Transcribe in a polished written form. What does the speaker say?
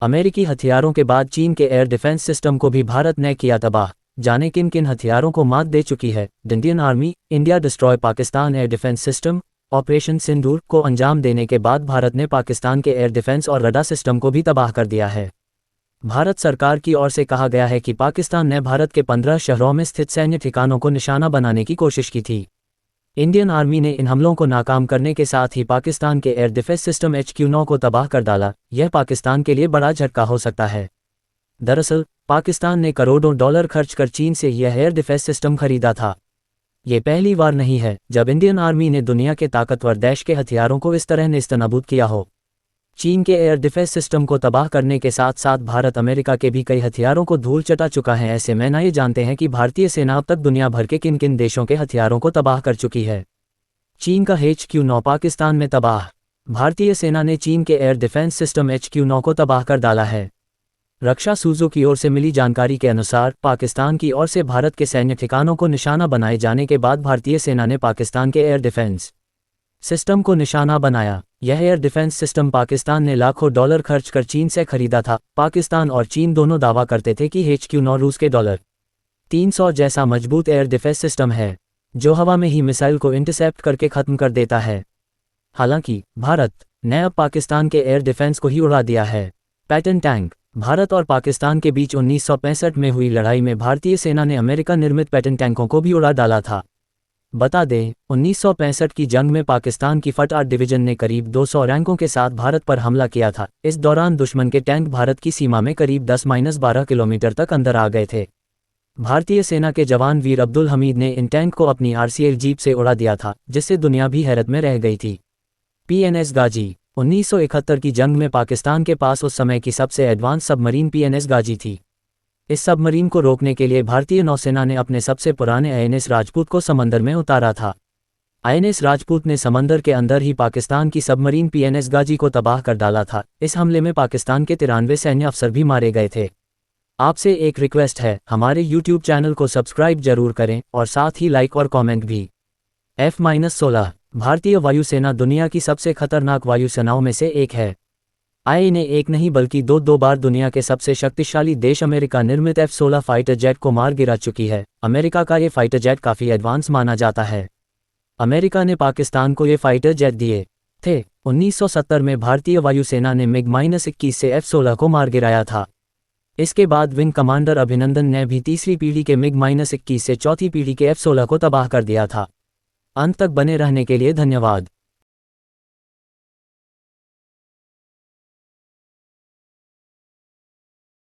अमेरिकी हथियारों के बाद चीन के एयर डिफेंस सिस्टम को भी भारत ने किया तबाह। जाने किन किन हथियारों को मात दे चुकी है Indian army. India destroy Pakistan air defence system. Operation Sindoor को अंजाम देने के बाद भारत ने पाकिस्तान के एयर डिफेंस और रडार सिस्टम को भी तबाह कर दिया है। भारत सरकार की ओर से कहा गया है कि पाकिस्तान ने भारत के 15 शहरों में स्थित सैन्य ठिकानों को निशाना बनाने की कोशिश की थी। इंडियन आर्मी ने इन हमलों को नाकाम करने के साथ ही पाकिस्तान के एयर डिफेंस सिस्टम HQ-9 को तबाह कर डाला। यह पाकिस्तान के लिए बड़ा झटका हो सकता है। दरअसल पाकिस्तान ने करोड़ों डॉलर खर्च कर चीन से यह एयर डिफेंस सिस्टम खरीदा था। ये पहली बार नहीं है जब इंडियन आर्मी ने दुनिया के ताकतवर देश के हथियारों को इस तरह नेस्तनाबूद किया हो। चीन के एयर डिफेंस सिस्टम को तबाह करने के साथ साथ भारत अमेरिका के भी कई हथियारों को धूल चटा चुका है। ऐसे में ना ये जानते हैं कि भारतीय सेना अब तक दुनिया भर के किन किन देशों के हथियारों को तबाह कर चुकी है। चीन का HQ-9 पाकिस्तान में तबाह। भारतीय सेना ने चीन के एयर डिफेंस सिस्टम HQ-9 को तबाह कर डाला है। रक्षा सूत्रों की ओर से मिली जानकारी के अनुसार पाकिस्तान की ओर से भारत के सैन्य ठिकानों को निशाना बनाए जाने के बाद भारतीय सेना ने पाकिस्तान के एयर डिफेंस सिस्टम को निशाना बनाया। यह एयर डिफेंस सिस्टम पाकिस्तान ने लाखों डॉलर खर्च कर चीन से खरीदा था। पाकिस्तान और चीन दोनों दावा करते थे कि HQ-9 रूस के $300 जैसा मजबूत एयर डिफेंस सिस्टम है जो हवा में ही मिसाइल को इंटरसेप्ट करके खत्म कर देता है। हालांकि भारत ने अब पाकिस्तान के एयर डिफेंस को ही उड़ा दिया है। Patton tank. भारत और पाकिस्तान के बीच 1965 में हुई लड़ाई में भारतीय सेना ने अमेरिका निर्मित पैटर्न टैंकों को भी उड़ा डाला था। बता दें 1965 की जंग में पाकिस्तान की फट 8 डिवीजन ने करीब 200 रैंकों के साथ भारत पर हमला किया था। इस दौरान दुश्मन के टैंक भारत की सीमा में करीब 10-12 किलोमीटर तक अंदर आ गए थे। भारतीय सेना के जवान वीर अब्दुल हमीद ने इन टैंक को अपनी RCL जीप से उड़ा दिया था जिससे दुनिया भी हैरत में रह गई थी। PNS गाजी। 1971 की जंग में पाकिस्तान के पास उस समय की सबसे एडवांस सबमरीन PNS गाजी थी। इस सबमरीन को रोकने के लिए भारतीय नौसेना ने अपने सबसे पुराने INS राजपूत को समंदर में उतारा था। INS राजपूत ने समंदर के अंदर ही पाकिस्तान की सबमरीन PNS गाजी को तबाह कर डाला था। इस हमले में पाकिस्तान के 93 सैन्य अफसर भी मारे गए थे। आपसे एक रिक्वेस्ट है, हमारे YouTube चैनल को सब्सक्राइब जरूर करें और साथ ही लाइक और कमेंट भी। F-16 भारतीय वायुसेना दुनिया की सबसे खतरनाक वायुसेनाओं में से एक है। ने एक नहीं बल्कि दो बार दुनिया के सबसे शक्तिशाली देश अमेरिका निर्मित F-16 फाइटर जेट को मार गिरा चुकी है। अमेरिका का ये फाइटर जेट काफ़ी एडवांस माना जाता है। अमेरिका ने पाकिस्तान को ये फाइटर जेट दिए थे। 1970 में भारतीय वायुसेना ने MiG-21 से F-16 को मार गिराया था। इसके बाद विंग कमांडर अभिनंदन ने भी तीसरी पीढ़ी के MiG-21 से चौथी पीढ़ी के F-16 को तबाह कर दिया था। अंत तक बने रहने के लिए धन्यवाद।